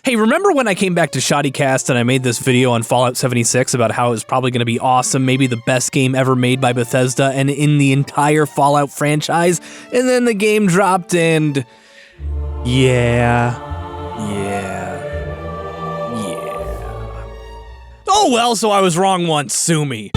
Hey, remember when I came back to ShoddyCast and I made this video on Fallout 76 about how it was probably going to be awesome, maybe the best game ever made by Bethesda and in the entire Fallout franchise? And then the game dropped and... Yeah. Oh well, so I was wrong once, sue me.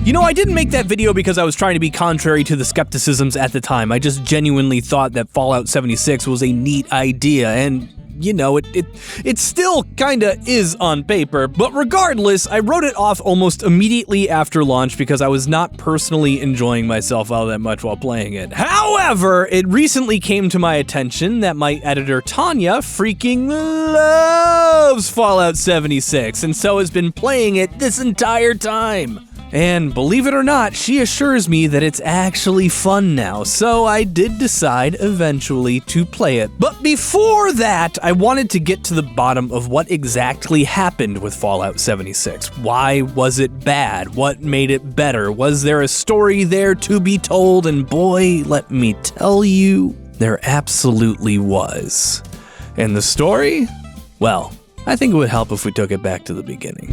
You know, I didn't make that video because I was trying to be contrary to the skepticisms at the time. I just genuinely thought that Fallout 76 was a neat idea, and, you know, it still kinda is on paper. But regardless, I wrote it off almost immediately after launch because I was not personally enjoying myself all that much while playing it. However, it recently came to my attention that my editor, Tanya, freaking loves Fallout 76, and so has been playing it this entire time. And believe it or not, she assures me that it's actually fun now, so I did decide eventually to play it. But before that, I wanted to get to the bottom of what exactly happened with Fallout 76. Why was it bad? What made it better? Was there a story there to be told? And boy, let me tell you, there absolutely was. And the story? Well, I think it would help if we took it back to the beginning.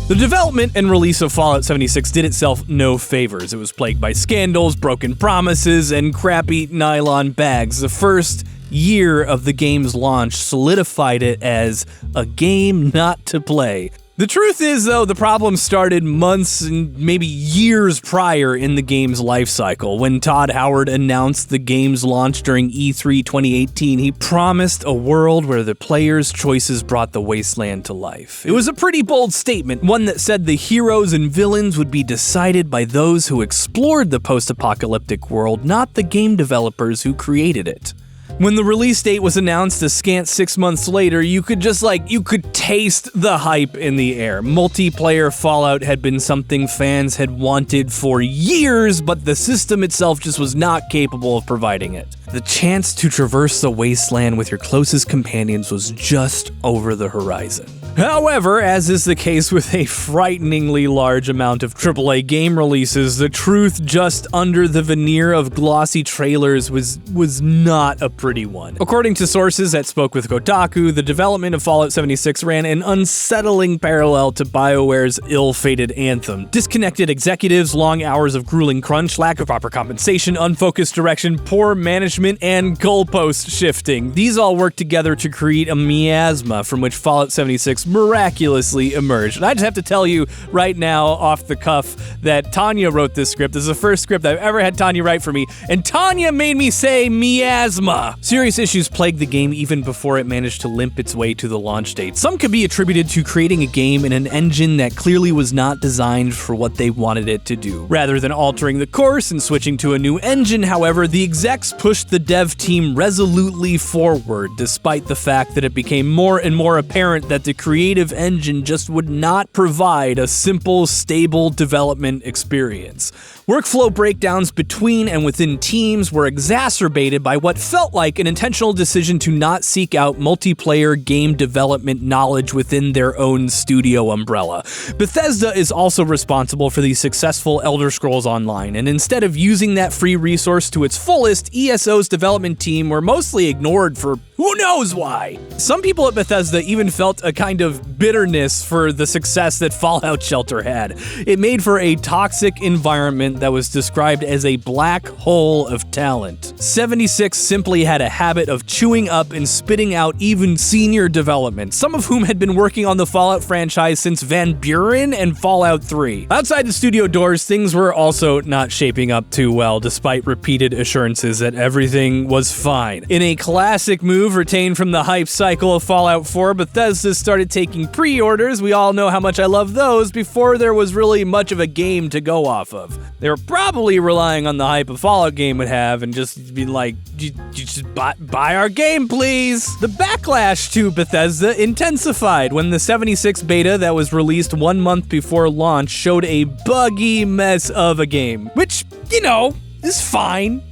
The development and release of Fallout 76 did itself no favors. It was plagued by scandals, broken promises, and crappy nylon bags. The first year of the game's launch solidified it as a game not to play. The truth is, though, the problem started months and maybe years prior in the game's life cycle. When Todd Howard announced the game's launch during E3 2018, he promised a world where the player's choices brought the wasteland to life. It was a pretty bold statement, one that said the heroes and villains would be decided by those who explored the post-apocalyptic world, not the game developers who created it. When the release date was announced a scant 6 months later, you could taste the hype in the air. Multiplayer Fallout had been something fans had wanted for years, but the system itself just was not capable of providing it. The chance to traverse the wasteland with your closest companions was just over the horizon. However, as is the case with a frighteningly large amount of AAA game releases, the truth just under the veneer of glossy trailers was not a pretty one. According to sources that spoke with Kotaku, the development of Fallout 76 ran an unsettling parallel to BioWare's ill-fated Anthem. Disconnected executives, long hours of grueling crunch, lack of proper compensation, unfocused direction, poor management, and goalpost shifting. These all worked together to create a miasma from which Fallout 76 miraculously emerged. And I just have to tell you right now, off the cuff, that Tanya wrote this script. This is the first script I've ever had Tanya write for me, and Tanya made me say miasma. Serious issues plagued the game even before it managed to limp its way to the launch date. Some could be attributed to creating a game in an engine that clearly was not designed for what they wanted it to do. Rather than altering the course and switching to a new engine, however, the execs pushed the dev team resolutely forward, despite the fact that it became more and more apparent that the creative engine just would not provide a simple, stable development experience. Workflow breakdowns between and within teams were exacerbated by what felt like an intentional decision to not seek out multiplayer game development knowledge within their own studio umbrella. Bethesda is also responsible for the successful Elder Scrolls Online, and instead of using that free resource to its fullest, ESO's development team were mostly ignored for who knows why. Some people at Bethesda even felt a kind of bitterness for the success that Fallout Shelter had. It made for a toxic environment that was described as a black hole of talent. 76 simply had a habit of chewing up and spitting out even senior development, some of whom had been working on the Fallout franchise since Van Buren and Fallout 3. Outside the studio doors, things were also not shaping up too well, despite repeated assurances that everything was fine. In a classic move retained from the hype cycle of Fallout 4, Bethesda started taking pre-orders. We all know how much I love those, before there was really much of a game to go off of. They were probably relying on the hype a Fallout game would have and just be like, you just buy our game, please. The backlash to Bethesda intensified when the 76 beta that was released 1 month before launch showed a buggy mess of a game, which, you know, is fine.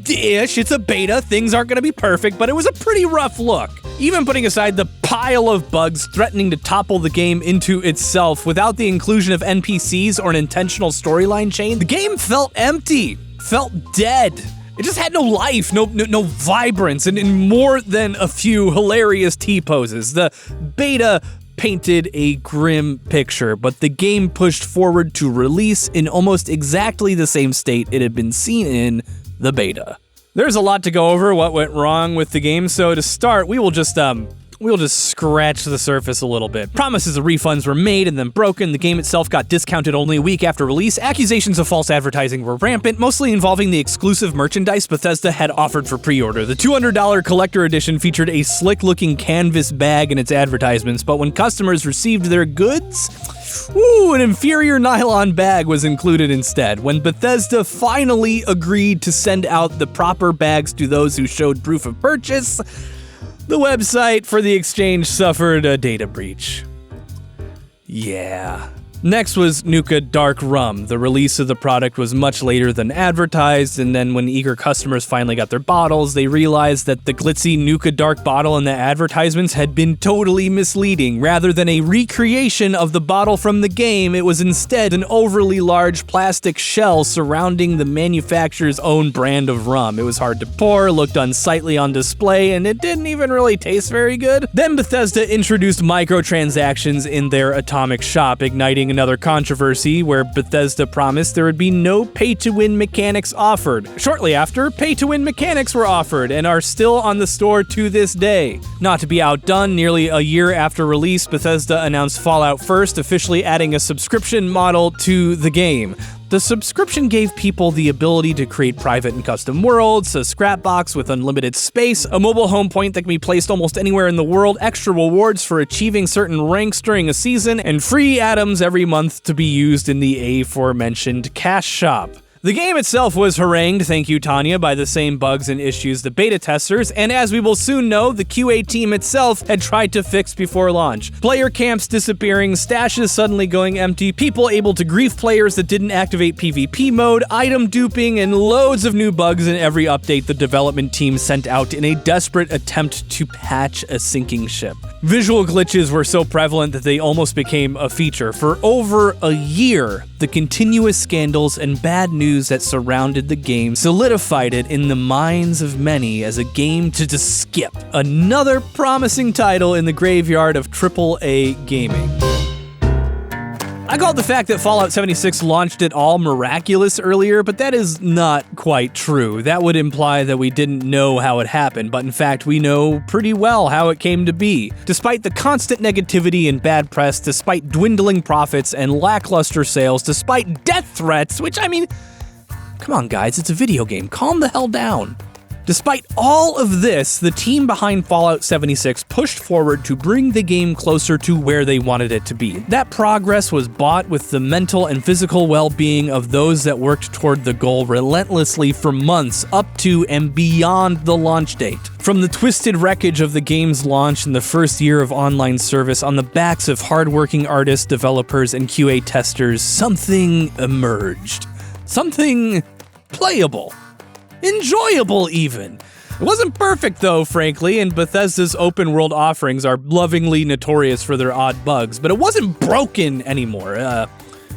Ish, it's a beta, things aren't gonna be perfect, but it was a pretty rough look. Even putting aside the pile of bugs threatening to topple the game into itself without the inclusion of NPCs or an intentional storyline chain, the game felt empty, felt dead. It just had no life, no vibrance, and more than a few hilarious T-poses. The beta painted a grim picture, but the game pushed forward to release in almost exactly the same state it had been seen in the beta. There's a lot to go over what went wrong with the game, so to start, we'll just scratch the surface a little bit. Promises of refunds were made and then broken. The game itself got discounted only a week after release. Accusations of false advertising were rampant, mostly involving the exclusive merchandise Bethesda had offered for pre-order. The $200 collector edition featured a slick-looking canvas bag in its advertisements, but when customers received their goods, an inferior nylon bag was included instead. When Bethesda finally agreed to send out the proper bags to those who showed proof of purchase, the website for the exchange suffered a data breach. Yeah. Next was Nuka Dark Rum. The release of the product was much later than advertised, and then when eager customers finally got their bottles, they realized that the glitzy Nuka Dark bottle in the advertisements had been totally misleading. Rather than a recreation of the bottle from the game, it was instead an overly large plastic shell surrounding the manufacturer's own brand of rum. It was hard to pour, looked unsightly on display, and it didn't even really taste very good. Then Bethesda introduced microtransactions in their Atomic Shop, igniting another controversy where Bethesda promised there would be no pay-to-win mechanics offered. Shortly after, pay-to-win mechanics were offered and are still on the store to this day. Not to be outdone, nearly a year after release, Bethesda announced Fallout First, officially adding a subscription model to the game. The subscription gave people the ability to create private and custom worlds, a scrap box with unlimited space, a mobile home point that can be placed almost anywhere in the world, extra rewards for achieving certain ranks during a season, and free items every month to be used in the aforementioned cash shop. The game itself was harangued, thank you Tanya, by the same bugs and issues the beta testers, and as we will soon know, the QA team itself had tried to fix before launch. Player camps disappearing, stashes suddenly going empty, people able to grief players that didn't activate PvP mode, item duping, and loads of new bugs in every update the development team sent out in a desperate attempt to patch a sinking ship. Visual glitches were so prevalent that they almost became a feature. For over a year, the continuous scandals and bad news that surrounded the game solidified it in the minds of many as a game to just skip. Another promising title in the graveyard of AAA gaming. I called the fact that Fallout 76 launched it all miraculous earlier, but that is not quite true. That would imply that we didn't know how it happened, but in fact we know pretty well how it came to be. Despite the constant negativity and bad press, despite dwindling profits and lackluster sales, despite death threats, which come on guys, it's a video game, calm the hell down. Despite all of this, the team behind Fallout 76 pushed forward to bring the game closer to where they wanted it to be. That progress was bought with the mental and physical well-being of those that worked toward the goal relentlessly for months up to and beyond the launch date. From the twisted wreckage of the game's launch in the first year of online service on the backs of hardworking artists, developers, and QA testers, something emerged. Something playable. Enjoyable, even. It wasn't perfect, though, frankly, and Bethesda's open-world offerings are lovingly notorious for their odd bugs, but it wasn't broken anymore.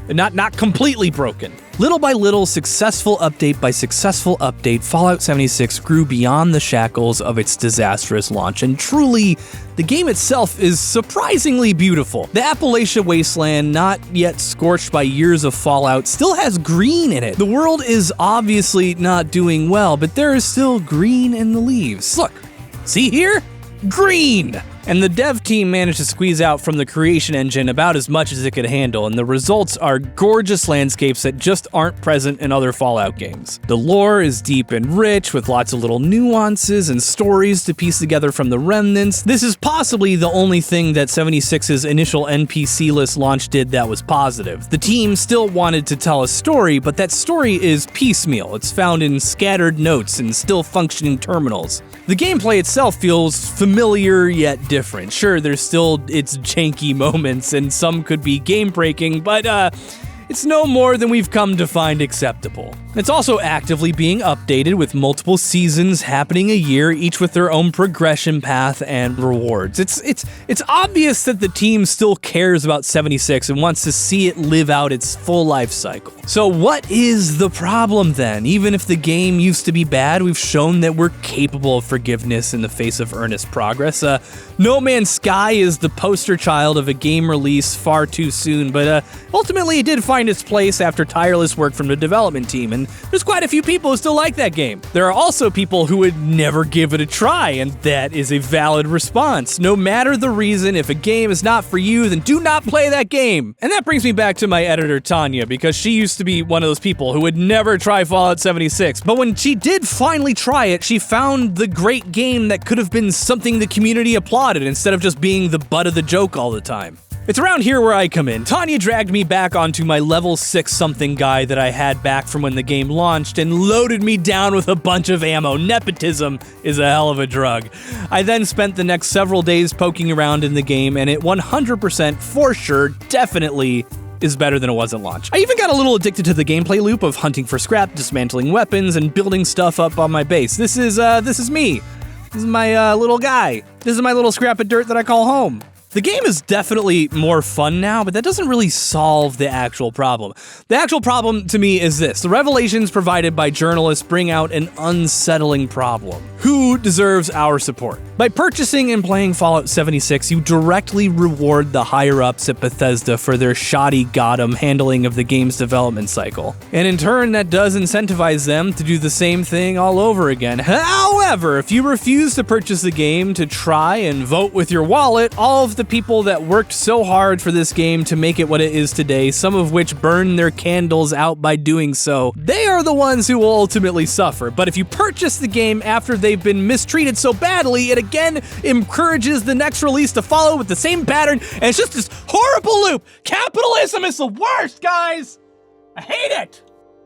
Not completely broken. Little by little, successful update by successful update, Fallout 76 grew beyond the shackles of its disastrous launch, and truly, the game itself is surprisingly beautiful. The Appalachia wasteland, not yet scorched by years of fallout, still has green in it. The world is obviously not doing well, but there is still green in the leaves. Look, see here? Green! And the dev team managed to squeeze out from the creation engine about as much as it could handle, and the results are gorgeous landscapes that just aren't present in other Fallout games. The lore is deep and rich, with lots of little nuances and stories to piece together from the remnants. This is possibly the only thing that 76's initial NPC-less launch did that was positive. The team still wanted to tell a story, but that story is piecemeal. It's found in scattered notes and still functioning terminals. The gameplay itself feels familiar yet different. Sure, there's still its janky moments, and some could be game-breaking, but it's no more than we've come to find acceptable. It's also actively being updated with multiple seasons happening a year, each with their own progression path and rewards. It's obvious that the team still cares about 76 and wants to see it live out its full life cycle. So what is the problem then? Even if the game used to be bad, we've shown that we're capable of forgiveness in the face of earnest progress. No Man's Sky is the poster child of a game release far too soon, but ultimately it did find its place after tireless work from the development team, and there's quite a few people who still like that game. There are also people who would never give it a try, and that is a valid response. No matter the reason, if a game is not for you, then do not play that game. And that brings me back to my editor, Tanya, because she used to be one of those people who would never try Fallout 76, but when she did finally try it, she found the great game that could have been something the community applauded instead of just being the butt of the joke all the time. It's around here where I come in. Tanya dragged me back onto my level 6 something guy that I had back from when the game launched and loaded me down with a bunch of ammo. Nepotism is a hell of a drug. I then spent the next several days poking around in the game, and it 100% for sure, definitely is better than it was at launch. I even got a little addicted to the gameplay loop of hunting for scrap, dismantling weapons, and building stuff up on my base. This is me. This is my little guy. This is my little scrap of dirt that I call home. The game is definitely more fun now, but that doesn't really solve the actual problem. The actual problem to me is this: the revelations provided by journalists bring out an unsettling problem. Who deserves our support? By purchasing and playing Fallout 76, you directly reward the higher-ups at Bethesda for their shoddy goddamn handling of the game's development cycle. And in turn, that does incentivize them to do the same thing all over again. However, if you refuse to purchase the game to try and vote with your wallet, all of the people that worked so hard for this game to make it what it is today, some of which burned their candles out by doing so, they are the ones who will ultimately suffer. But if you purchase the game after they've been mistreated so badly, it again encourages the next release to follow with the same pattern, and it's just this horrible loop. Capitalism is the worst, guys! I hate it!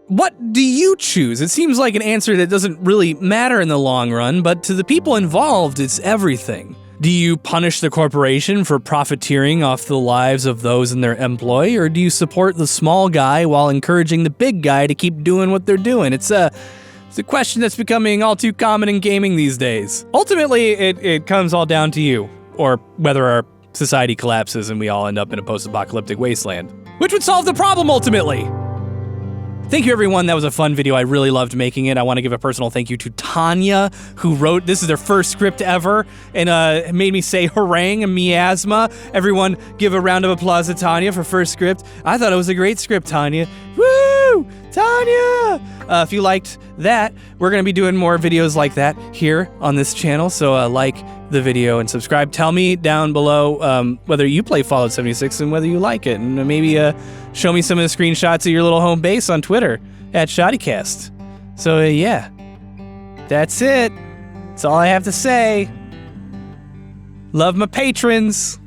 What do you choose? It seems like an answer that doesn't really matter in the long run, but to the people involved, it's everything. Do you punish the corporation for profiteering off the lives of those in their employ, or do you support the small guy while encouraging the big guy to keep doing what they're doing? It's a question that's becoming all too common in gaming these days. Ultimately, it comes all down to you, or whether our society collapses and we all end up in a post-apocalyptic wasteland, which would solve the problem ultimately. Thank you, everyone. That was a fun video. I really loved making it. I want to give a personal thank you to Tanya, who wrote, this is their first script ever, and made me say harangue and miasma. Everyone give a round of applause to Tanya for first script. I thought it was a great script, Tanya. Woo! Tanya! If you liked that, we're going to be doing more videos like that here on this channel, so like the video and subscribe. Tell me down below whether you play Fallout 76 and whether you like it, and maybe show me some of the screenshots of your little home base on Twitter at ShoddyCast. So yeah, that's it. That's all I have to say. Love my patrons.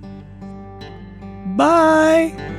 Bye.